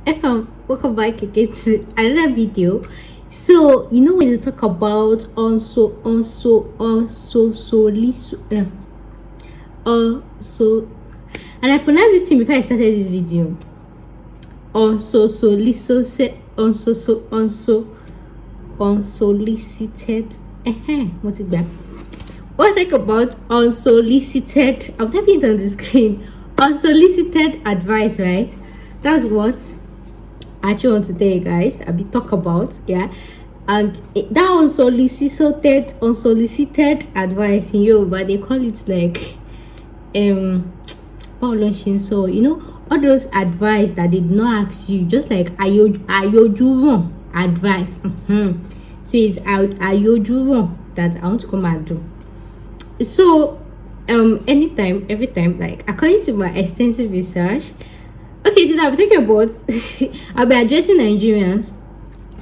Welcome back again to another video. So you know when you talk about and I pronounced this thing before I started this video. Unsolicited. What's it back? What I think about unsolicited, I'm typing it on the screen. Unsolicited advice, right? That's what I actually want to tell you guys. I'll be talk about, yeah. And that unsolicited advice in Yoruba, they call it like so you know, all those advice that they did not ask you, just like ayojuwon advice. So it's ayojuwon that I want to come and do. So anytime, every time, like according to my extensive research, okay, today I'll be talking about I'll be addressing Nigerians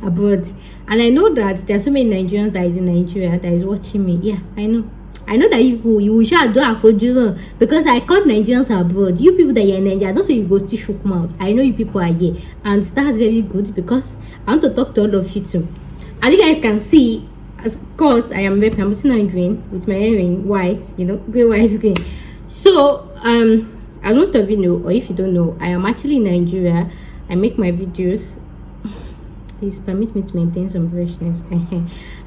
abroad, and I know that there are so many Nigerians that is in Nigeria that is watching me. Yeah, I know that you shall do afford because I call Nigerians abroad. You people that are in Nigeria, don't say you go still shook mouth. I know you people are here, and that's very good because I want to talk to all of you too. As you guys can see, of course, I'm sitting on green with my earring white, you know, grey, white, green. So as most of you know, or if you don't know, I am actually in Nigeria. I make my videos. Please permit me to maintain some freshness.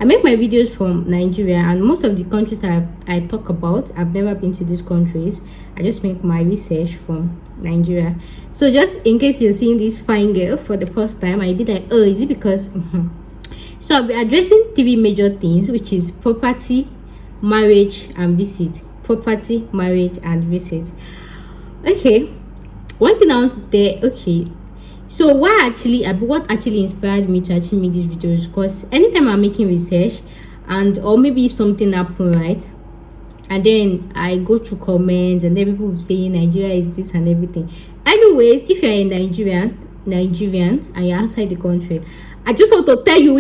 I make my videos from Nigeria, and most of the countries I talk about, I've never been to these countries. I just make my research from Nigeria. So just in case you're seeing this fine girl for the first time, I'd be like, oh, is it because So I'll be addressing three major things, which is property, marriage, and visit. Property, marriage, and visit. Okay, one thing I want to say, okay, so what actually inspired me to actually make these videos, because anytime I'm making research, and or maybe if something happened, right, and then I go through comments and then people will say Nigeria is this and everything. Anyways, if you're a Nigerian and you're outside the country, I just want to tell you,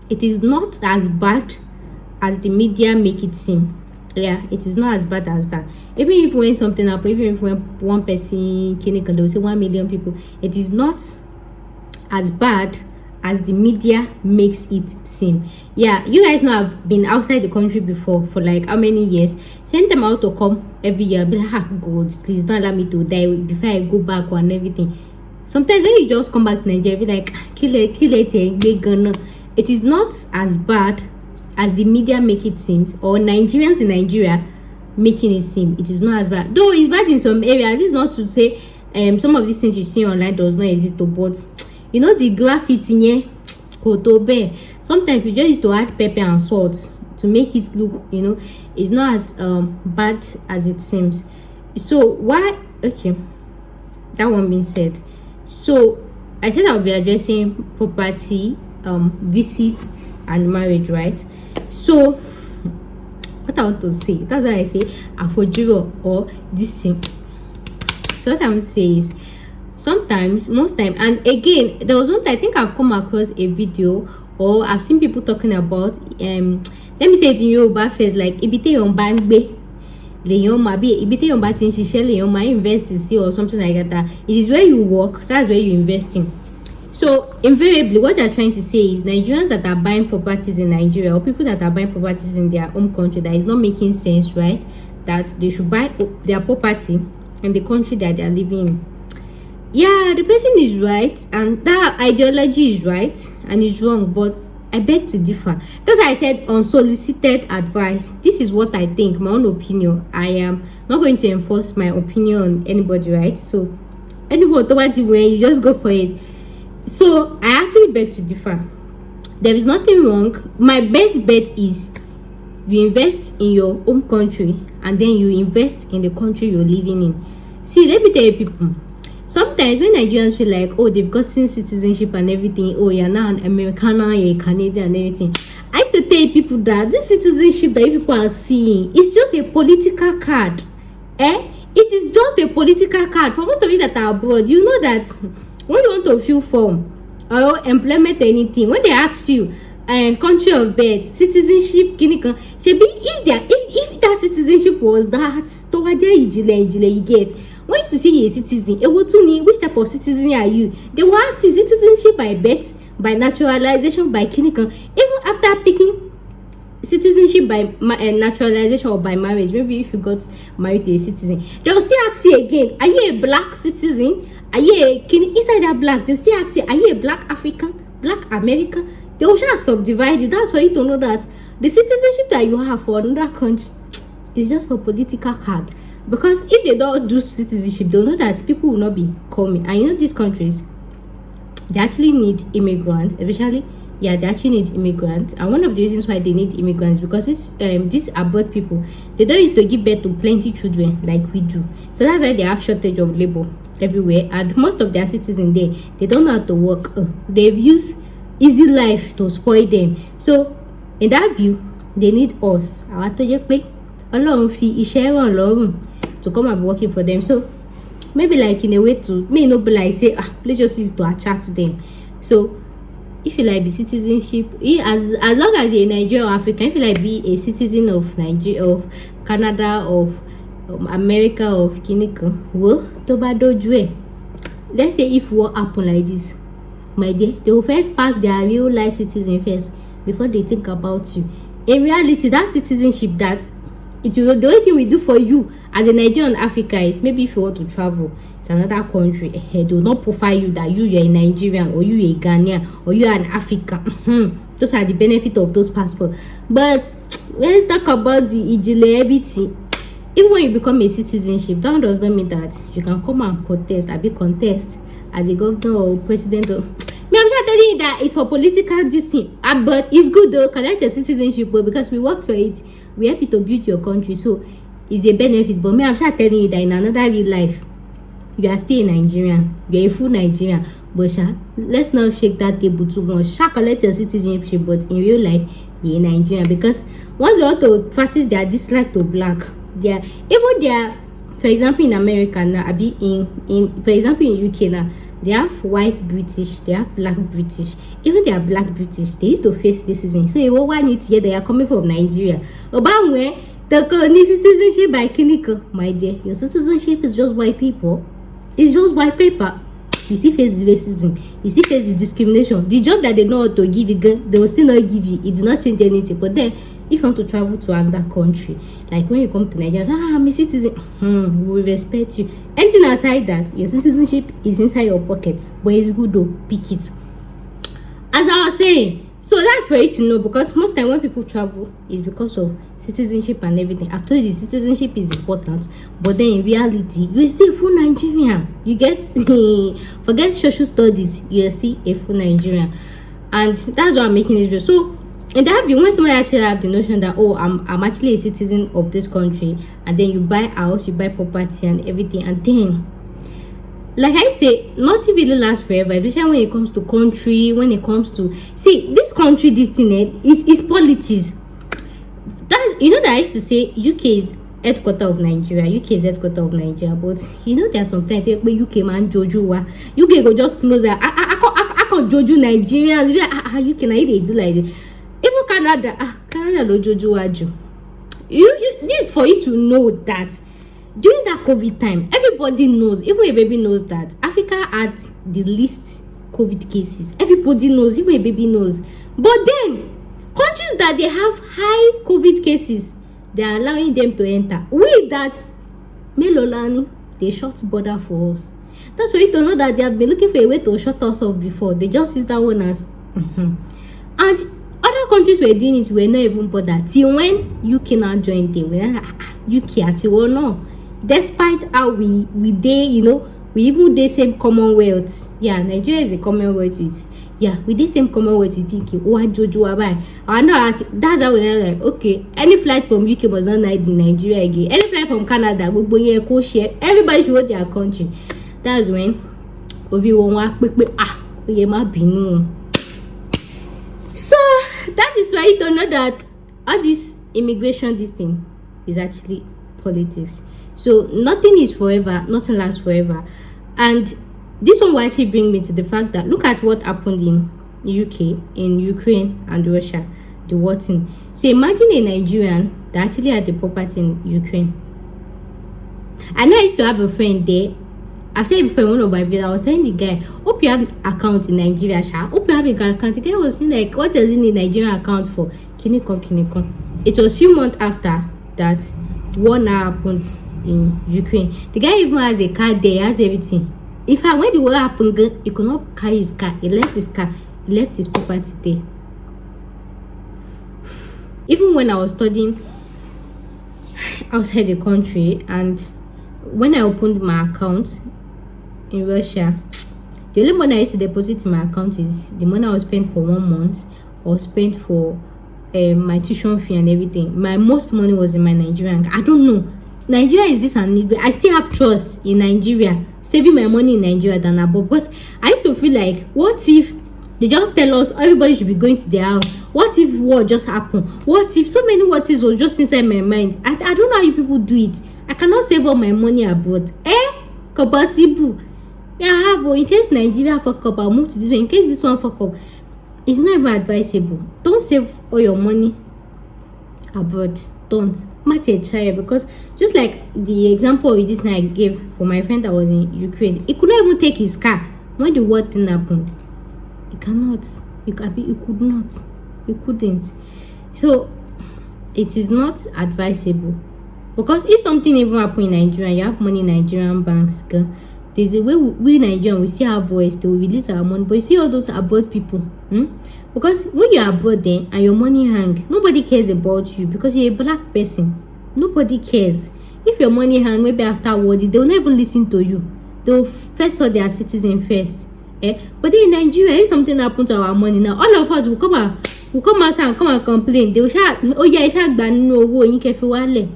it is not as bad as the media make it seem. Yeah, it is not as bad as that. Even if when something happens, even if when one person can say 1 million people, it is not as bad as the media makes it seem. Yeah, you guys know I've been outside the country before for like how many years. Send them out to come every year. Be like, God, please don't allow me to die before I go back and everything. Sometimes when you just come back to Nigeria, be like, kill it, it is not as bad as the media make it seem, or Nigerians in Nigeria making it seem. It is not as bad, though it's bad in some areas. It's not to say some of these things you see online does not exist, but you know, the graffiti sometimes we just used to add pepper and salt to make it look, you know, it's not as bad as it seems. So why, okay, that one being said, so I said I'll be addressing property, visit, and marriage, right? So what I want to say, that's why I say afojiro or this thing. So what I'm saying is, sometimes, most time, and again, there was one time I think I've come across a video, or I've seen people talking about let me say it in Yoruba first, like ibite yon bangbe leyon ma bi ibite yon ba tin sise leyon ma invest in, or something like that. It is where you work, that's where you invest in. So invariably what they're trying to say is Nigerians that are buying properties in Nigeria, or people that are buying properties in their home country, that is not making sense, right? That they should buy their property in the country that they are living in. Yeah, the person is right, and that ideology is right and is wrong, but I beg to differ. That's why I said unsolicited advice. This is what I think, my own opinion. I am not going to enforce my opinion on anybody, right? So anybody when you just go for it. So I actually beg to differ. There is nothing wrong. My best bet is you invest in your home country, and then you invest in the country you're living in. See, let me tell you people, sometimes when Nigerians feel like, oh, they've gotten citizenship and everything, oh, you're now an American, you're a Canadian and everything, I used to tell people that this citizenship that you people are seeing is just a political card. It is just a political card. For most of you that are abroad, you know that when you want to fill form or implement anything, when they ask you country of birth, citizenship, if that citizenship was that you get, When you say you're a citizen, which type of citizen are you? They will ask you citizenship by birth, by naturalization, by clinical. Even after picking citizenship by naturalization or by marriage, maybe if you got married to a citizen, they'll still ask you again, are you a black citizen? Are you inside that black? They'll still ask you, are you a black African, black American? They will just subdivide it. That's for you to know that the citizenship that you have for another country is just for political card. Because if they don't do citizenship, they'll know that people will not be coming. And you know, these countries, they actually need immigrants, especially, yeah, they actually need immigrants. And one of the reasons why they need immigrants, because these abroad people, they don't used to give birth to plenty children like we do. So that's why they have shortage of labor everywhere. And most of their citizens there, they don't know how to work. They've used easy life to spoil them. So in that view, they need us. I want to pay along fee share on to come and be working for them. So maybe like in a way to may not be like say let's just use to attract them. So if you like be citizenship, as long as you're a Nigerian or African, if you like be a citizen of Nigeria, of Canada, of America, of Kiniko, well, let's say if what happen like this, my dear, they will first pack their real life citizen first before they think about you. In reality, that citizenship, that it will, the only thing we do for you as a Nigerian Africa is maybe if you want to travel to another country, they will not profile you that you're a Nigerian or you're a Ghanaian or you're an African. Those are the benefits of those passports. But when you talk about the ijile everything, even when you become a citizenship, that does not mean that you can come and contest as a governor or president. Me, I'm just telling you that it's for political this thing. But it's good though, collect your citizenship because we worked for it. We help you to build your country, so it's a benefit. But me, I'm just telling you that in another real life, you are still a Nigerian. You are a full Nigerian. But let's not shake that table too much. Collect your citizenship, but in real life, you're a Nigerian. Because once they want to practice their dislike to black, for example, in America now, for example in UK now, they have white British, they have black British. Even they are black British, they used to face racism. So you want it here, they are coming from Nigeria. About where the citizenship by clinical, my dear, your citizenship is just white people. It's just white paper. You still face the racism. You still face the discrimination. The job that they know how to give you, they will still not give you. It did not change anything. But then, if you want to travel to another country, like when you come to Nigeria, I'm a citizen, we respect you. Anything aside that, your citizenship is inside your pocket, but it's good though, pick it. As I was saying, so that's for you to know, because most time when people travel, it's because of citizenship and everything. After the citizenship is important, but then in reality, you're still a full Nigerian. You get, forget social studies, you're still a full Nigerian. And that's why I'm making this video. So, in that view, when somebody actually have the notion that, oh, I'm actually a citizen of this country, and then you buy a house, you buy property and everything, and then, like I say, nothing really lasts forever, especially when it comes to country, when it comes to, see, this country, this thing, is politics. That's, you know that I used to say UK is headquarter of Nigeria, UK is headquarter of Nigeria, but you know there are some times where UK man joju UK go just close that, I can't joju Nigerians, UK na they do like this. Even Canada no jojo waju. This is for you to know that during that COVID time, everybody knows, even a baby knows that Africa had the least COVID cases. Everybody knows, even a baby knows. But then, countries that they have high COVID cases, they are allowing them to enter. We that, Melolani, they shut border for us. That's for you to know that they have been looking for a way to shut us off before. They just use that one as. And other countries were doing it, we were not even bothered. Till when UK now joined them, we were like, UK at no. Despite how we dey, you know, we even dey same Commonwealth. Yeah, Nigeria is a Commonwealth with, yeah, we dey same Commonwealth with UK. What jojo abai? I know that's how we are like, okay, any flight from UK must not land in Nigeria again. Any flight from Canada, we boy co-share. Everybody should go their country. That's when everyone want we ma binu. So that is why you don't know that all this immigration, this thing is actually politics. So nothing is forever, nothing lasts forever. And this one will actually bring me to the fact that look at what happened in UK, in Ukraine and Russia, the war thing. So imagine a Nigerian that actually had the property in Ukraine. I know I used to have a friend there. I said before in one of my videos, I was telling the guy, hope you have an account in Nigeria, Sha. Hope you have an account. The guy was feeling like, what does he need Nigerian account for? Kinikon. It was a few months after that war now happened in Ukraine. The guy even has a car there, he has everything. In fact, when the war happened, he could not carry his car. He left his car. He left his property there. Even when I was studying outside the country, and when I opened my account in Russia, the only money I used to deposit in my account is the money I was spent for 1 month or spent for my tuition fee and everything. My most money was in my Nigerian. I don't know. Nigeria is this and I still have trust in Nigeria, saving my money in Nigeria than above, because I used to feel like, what if they just tell us everybody should be going to their house? What if war just happened? What if so many what ifs was just inside my mind? I don't know how you people do it. I cannot save all my money abroad. Possible. Yeah, I have. In case Nigeria fuck up, I'll move to this one. In case this one fuck up, it's not even advisable. Don't save all your money abroad. Don't. Matter try, because just like the example of this I gave for my friend that was in Ukraine, he could not even take his car when the war thing happened. He cannot. He could not. He couldn't. So it is not advisable, because if something even happen in Nigeria, you have money in Nigerian banks, girl, there's a way we Nigerians we still have voice to release our money. But you see all those abroad people, because when you're abroad then and your money hang, nobody cares about you because you're a black person. Nobody cares. If your money hang, maybe afterwards they'll never listen to you. They'll first saw their citizen first. But then in Nigeria, if something happens to our money now, all of us will come outside and come and complain. They will shout, oh yeah, it's not bad, no, you can feel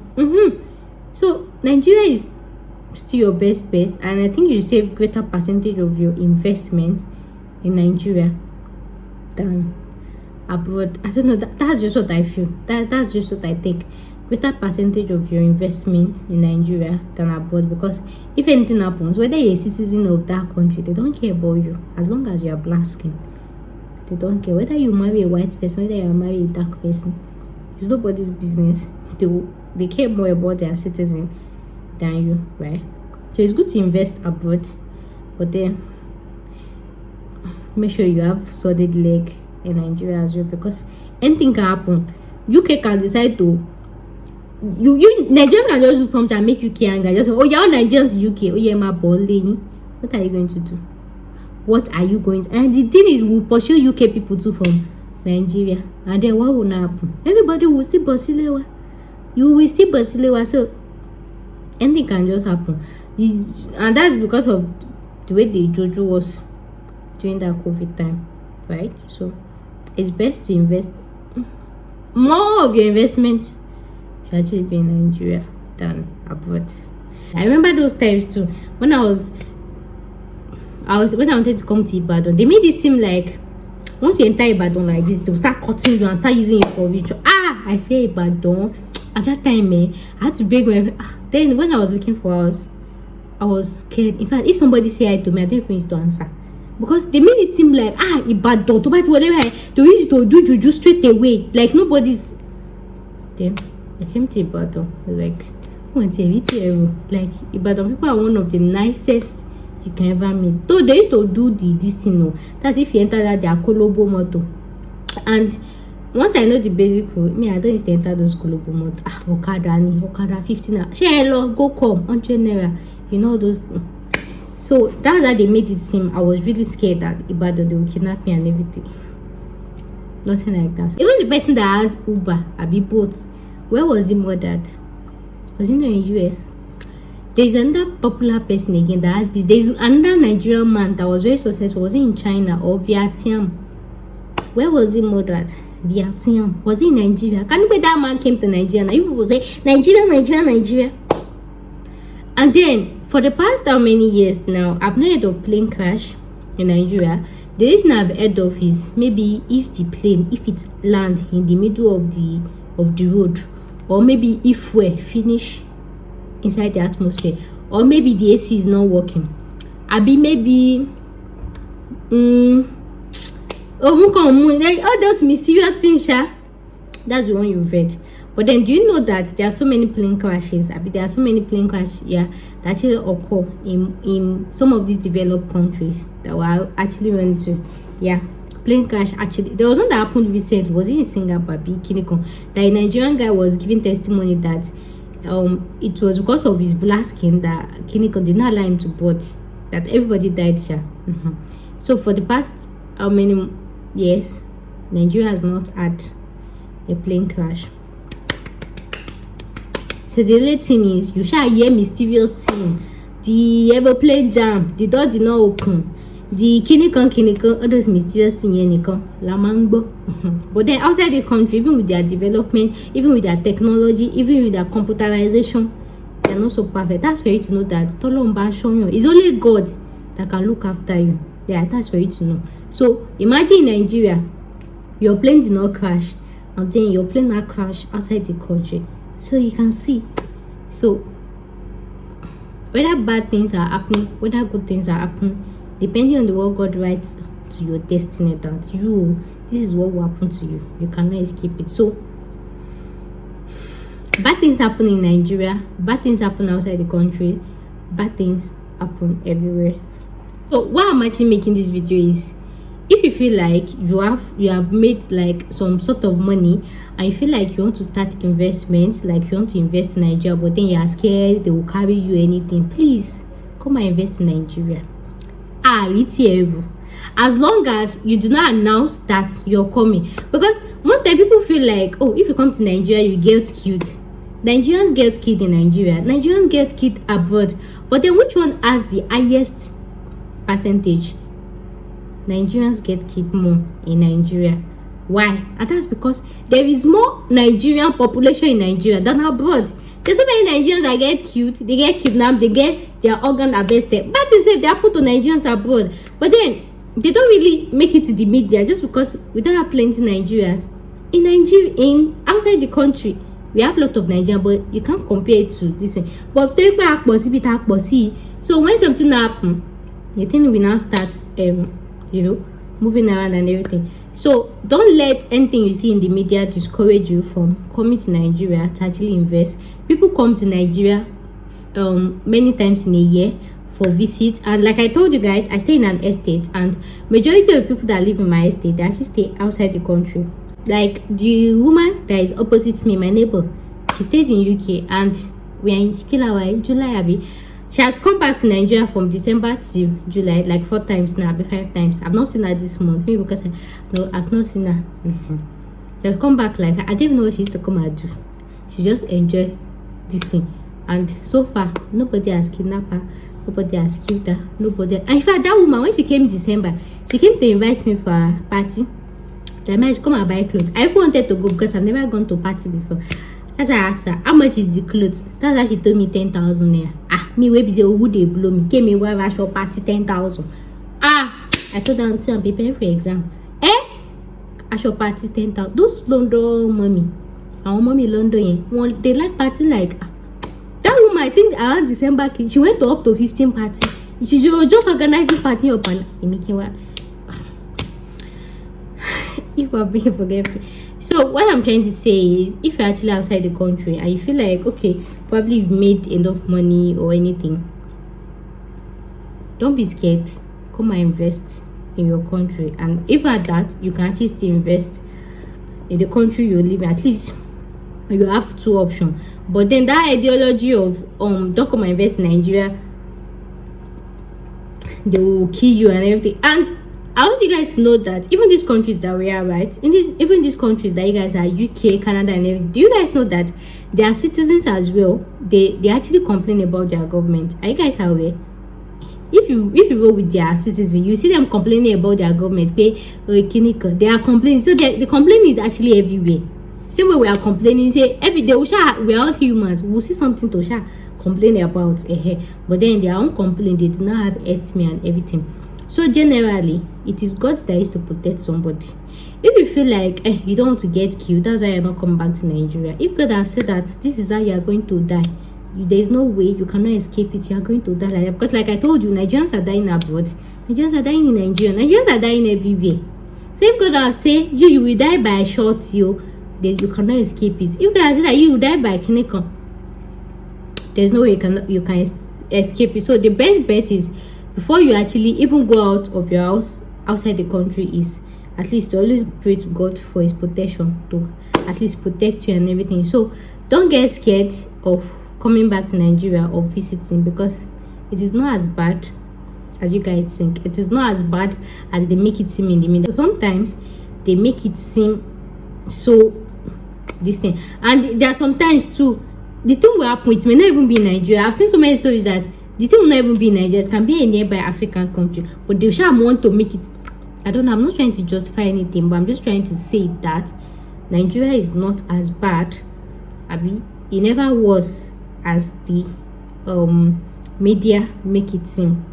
So Nigeria is still your best bet, and I think you save greater percentage of your investment in Nigeria than abroad. I don't know, that's just what I feel. That's just what I think. Greater percentage of your investment in Nigeria than abroad, because if anything happens, whether you're a citizen of that country, they don't care about you. As long as you're black skin, they don't care. Whether you marry a white person, whether you marry a dark person, it's nobody's business. They care more about their citizen than you, right? So it's good to invest abroad, but then make sure you have solid leg in Nigeria as well, because anything can happen. UK can decide to Nigerians can just do something and make UK angry. Just say, oh, you're Nigerians UK. Oh, yeah, my boy. What are you going to do? What are you going to? And the thing is, we'll pursue UK people too from Nigeria, and then what will happen? Everybody will still basilewa. You will still basilewa. So anything can just happen, and that's because of the way the JoJo was during that COVID time, right? So it's best to invest more of your investments should actually be in Nigeria than abroad. I remember those times too when I wanted to come to Ibadan. They made it seem like once you enter Ibadan like this, they'll start cutting you and start using you for video. I fear Ibadan. At that time, I had to beg my. Then when I was looking for house, I was scared. In fact, if somebody say hi to me, I don't even to answer, because they made it seem like Ibadan to buy whatever they used to do juju straight away, like nobody's. Then I came to Ibadan, like Ibadan people are one of the nicest you can ever meet. Though they used to do this thing, that's if you enter that their Kolobo motor. And once I know the basic rule, I don't used to enter those Kolobo motor. Okada 15. Hello, go come 100 naira. You know those things. So that's how they made it seem. I was really scared that Ibadan they would kidnap me and everything. Nothing like that. So even the person that has Uber, Abi both, where was he murdered? Was he in the US? There's another popular person again that has business. There's another Nigerian man that was very successful. Was he in China or Vietnam? Where was he murdered? Vietnam. Was he in Nigeria? Can you bet that man came to Nigeria? Now people will say Nigeria. And then for the past how many years now, I've not heard of plane crash in Nigeria. The reason I've heard of is maybe if it lands in the middle of the road, or maybe if we finish inside the atmosphere, or maybe the AC is not working. Maybe all those mysterious things, that's the one you've read. But then, do you know that there are so many plane crashes? I mean, there are so many plane crashes, yeah, that actually occur in some of these developed countries that we actually went to. Yeah, plane crash. Actually, there was one that happened recently. Was it in Singapore? That a Nigerian guy was giving testimony that it was because of his black skin that Kiniko did not allow him to board. That everybody died. So for the past how many years, Nigeria has not had a plane crash. So the only thing is, you shall hear mysterious thing. The aeroplane jam, the door did not open. The kinikon, all those mysterious things, Lamangbo. But then outside the country, even with their development, even with their technology, even with their computerization, they are not so perfect. That's for you to know that it's only God that can look after you. Yeah, that's for you to know. So imagine in Nigeria, your plane did not crash, and then your plane not crash outside the country. So you can see. So whether bad things are happening, whether good things are happening, depending on the what God writes to your destiny, that this is what will happen to you. You cannot escape it. So bad things happen in Nigeria, bad things happen outside the country, bad things happen everywhere. So why I'm actually making this video is, if you feel like you have made like some sort of money and you feel like you want to start investments, like you want to invest in Nigeria, but then you are scared they will carry you anything, please come and invest in Nigeria. It's terrible. As long as you do not announce that you're coming, because most time people feel like, oh, if you come to Nigeria you get killed. Nigerians get killed in Nigeria, Nigerians get killed abroad, but then which one has the highest percentage? Nigerians get killed more in Nigeria. Why? And that's because there is more Nigerian population in Nigeria than abroad. There's so many Nigerians that get killed, they get kidnapped, they get their organ harvested. But instead they are put to Nigerians abroad. But then they don't really make it to the media just because we don't have plenty Nigerians. In outside the country, we have a lot of Nigerians, but you can't compare it to this one. But so when something happens, you think we now start moving around and everything. So don't let anything you see in the media discourage you from coming to Nigeria to actually invest. People come to Nigeria many times in a year for visit, and like I told you guys, I stay in an estate, and majority of people that live in my estate, they actually stay outside the country. Like the woman that is opposite me, my neighbor, she stays in UK, and we are in July. She has come back to Nigeria from December to July, like 4 times now, 5 times. I've not seen her this month, maybe because I've not seen her. She has come back like, I don't even know what she used to come and do. She just enjoy this thing, and so far nobody has kidnapped her, nobody has killed her, nobody. And in fact, that woman, when she came in December, she came to invite me for a party. I managed to come and buy clothes. I even wanted to go because I've never gone to a party before. That's why I asked her, how much is the clothes? That's why she told me 10,000 naira. Me wey be say who dey blow me? Came in wear shop party 10,000. I told her until I'm preparing for exam. I shop party 10,000. Those London mommy, our mommy London, they like party like that woman. I think around December, she went to up to 15 party. She was just organizing party up and making what. If I'm being forgetful. So what I'm trying to say is, if you're actually outside the country and you feel like, okay, probably you've made enough money or anything, don't be scared. Come and invest in your country. And if at that, you can actually still invest in the country you live in. At least you have 2 options. But then that ideology of don't come and invest in Nigeria, they will kill you and everything. And I want you guys to know that even these countries that we are, right, even these countries that you guys are, UK, Canada and everything, do you guys know that their citizens as well, they actually complain about their government? Are you guys aware? If you go with their citizens, you see them complaining about their government. They are complaining. So the complaining is actually everywhere. Same way we are complaining, say every day we are all humans, we'll see something to complain about. But then their own complaint, they do not have estimate and everything. So generally, it is God that is to protect somebody. If you feel like you don't want to get killed, that's why you're not coming back to Nigeria. If God have said that this is how you are going to die, there is no way you cannot escape it. You are going to die like that. Because like I told you, Nigerians are dying abroad. Nigerians are dying in Nigeria. Nigerians are dying everywhere. So if God have said you will die by a shot, you cannot escape it. If you can say that you will die by clinical, there's no way you can escape it. So the best bet is, before you actually even go out of your house outside the country, is at least to always pray to God for his protection, to at least protect you and everything. So don't get scared of coming back to Nigeria or visiting, because it is not as bad as you guys think. It is not as bad as they make it seem in the media. Sometimes they make it seem so this thing, and there are sometimes too the thing will happen, it may not even be in Nigeria. I've seen so many stories that the thing will not even be in Nigeria. It can be a nearby African country, but they shall want to make it. I don't know, I'm not trying to justify anything, but I'm just trying to say that Nigeria is not as bad. Abi, it never was as the media make it seem.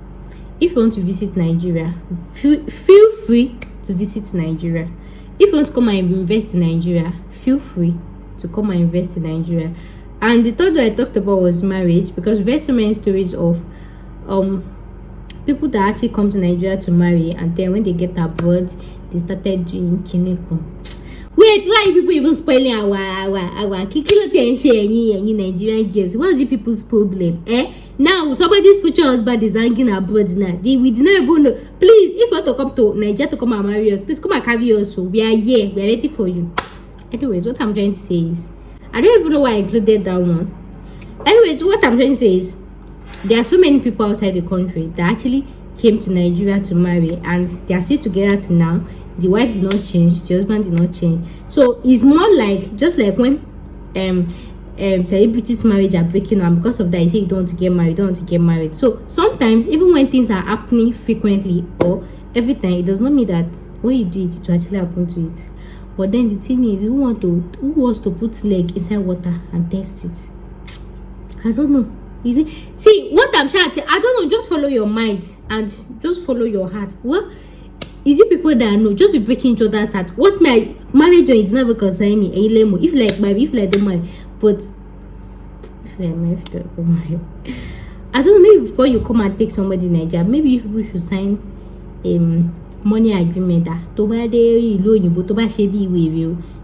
If you want to visit Nigeria, feel free to visit Nigeria. If you want to come and invest in Nigeria, feel free to come and invest in Nigeria. And the third one I talked about was marriage, because we've heard so many stories of people that actually come to Nigeria to marry, and then when they get abroad, they started doing kineko. Wait, why are people even spoiling our kikilo Nigerian girls? What's the people's problem? Now somebody's future husband is hanging abroad now. We did not even know. Please, if you want to come to Nigeria to come and marry us, please come and carry us. We are here. We are ready for you. Anyways, what I'm trying to say is, I don't even know why I included that one. Anyways, what I'm trying to say is, there are so many people outside the country that actually came to Nigeria to marry, and they are still together to now. The wife did not change, the husband did not change. So it's more like, just like when celebrities' marriage are breaking up, because of that you say you don't want to get married, don't want to get married. So sometimes, even when things are happening frequently or every time, it does not mean that when you do it, it will actually happen to it. But then the thing is, who wants to put leg inside water and test it? I don't know. Is it? See, what I'm trying to, I don't know, just follow your mind and just follow your heart. Well, is it people that know just be breaking each other's heart? What's my marriage on? It's never concern me. If like marry, if like don't marry, but if like marry, if like don't marry, I don't know. Maybe before you come and take somebody in Nigeria, maybe you people should sign money agreement that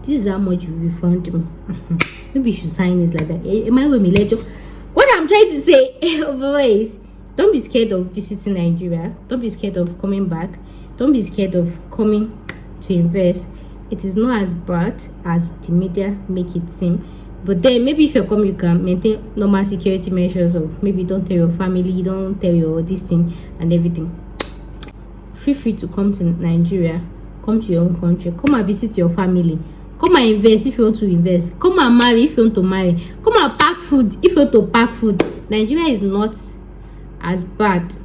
this is how much you refund me. Maybe you should sign this like that. Am I with me? What I'm trying to say is, don't be scared of visiting Nigeria. Don't be scared of coming back. Don't be scared of coming to invest. It is not as bad as the media make it seem. But then maybe if you come, you can maintain normal security measures of maybe don't tell your family, don't tell your this thing and everything. Feel free to come to Nigeria, come to your own country, come and visit your family, come and invest if you want to invest, come and marry if you want to marry, come and pack food if you want to pack food. Nigeria is not as bad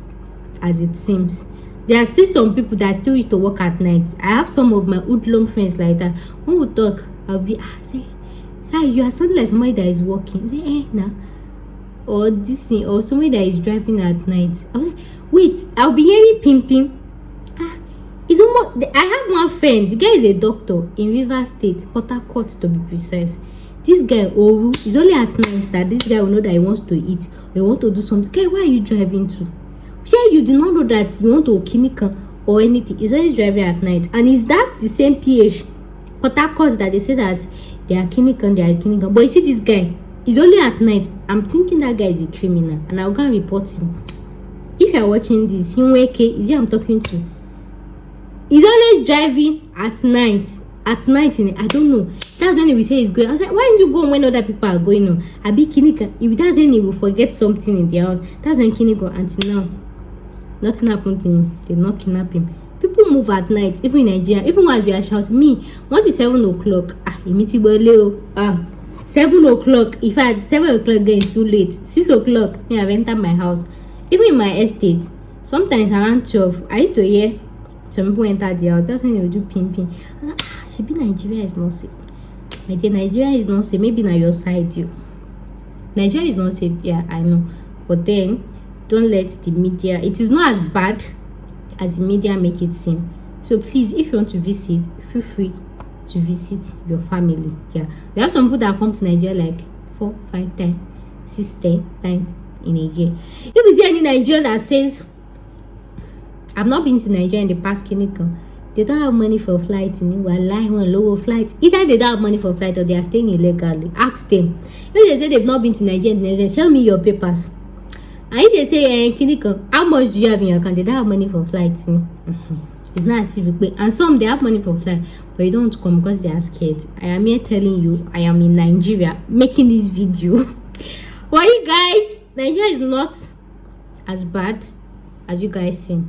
as it seems. There are still some people that still used to work at night. I have some of my hoodlum friends like that. When we talk, I'll be say, "Hi, you are sounding like somebody that is working." Say, nah. Or this thing, or somebody that is driving at night. Wait, I'll be hearing pimping. It's almost. I have one friend. The guy is a doctor in River State, Port Harcourt to be precise. This guy, Oru, is only at night that this guy will know that he wants to eat or he want to do something. Guy, where are you driving to? Sure, you do not know that you want to clinical or anything. He's always driving at night. And is that the same PH Port Harcourt that they say that they are clinical, but you see this guy is only at night. I'm thinking that guy is a criminal, and I'll go and report him. If you are watching this, is you I'm talking to. He's always driving at night. At night, I don't know. That's when he will say he's going. I was like, why don't you go when other people are going on? I be clinical. If that's when he will forget something in the house. That's when clinical. Until now, nothing happened to him. They did not kidnap him. People move at night, even in Nigeria. Even once we are shouting, me, once it's 7 o'clock, 7 o'clock. In fact, 7 o'clock again is too late. 6 o'clock, me, I've entered my house. Even in my estate, sometimes around 12, I used to hear some people enter the house. That's when they will do pimping. I'm like, should be Nigeria is not safe. My dear, Nigeria is not safe. Maybe on your side, you. Nigeria is not safe. Yeah, I know. But then, don't let the media. It is not as bad as the media make it seem. So please, if you want to visit, feel free to visit your family. Yeah, we have some people that come to Nigeria like 4, 5 times, 6, 10 times in a year. If you see any Nigerian that says, I've not been to Nigeria in the past clinical they don't have money for flight. We're lying on lower flights. Either they don't have money for flight or they are staying illegally. Ask them. If they say they've not been to Nigeria, they say, show me your papers. And if they say, how much do you have in your account? They don't have money for flights. It's not as if you pay. And some, they have money for flight, but you don't come because they are scared. I am here telling you, I am in Nigeria making this video. Well, you guys, Nigeria is not as bad as you guys think.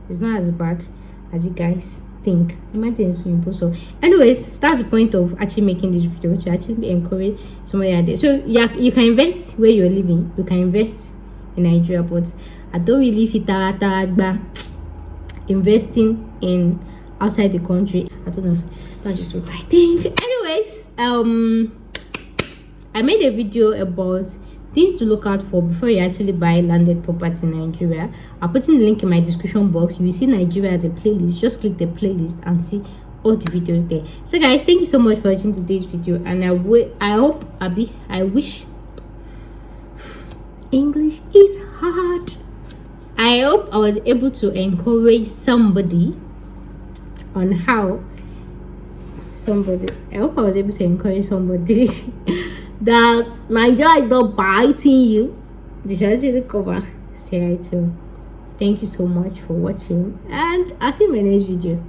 It's not as bad as you guys think. Imagine swimming pool. So anyways, that's the point of actually making this video, to actually encourage somebody out there. So yeah, you can invest where you're living, you can invest in Nigeria, but I don't really fit investing in outside the country. I don't know, that's just what I think. Anyways, I made a video about things to look out for before you actually buy landed property in Nigeria. I'll put in the link in my description box. You will see Nigeria as a playlist. Just click the playlist and see all the videos there. So guys, thank you so much for watching today's video, and I wish English is hard. I hope I was able to encourage somebody on how I hope I was able to encourage somebody that Nigeria is not biting you. Did you actually cover? Say hi to. Thank you so much for watching, and I'll see you in my next video.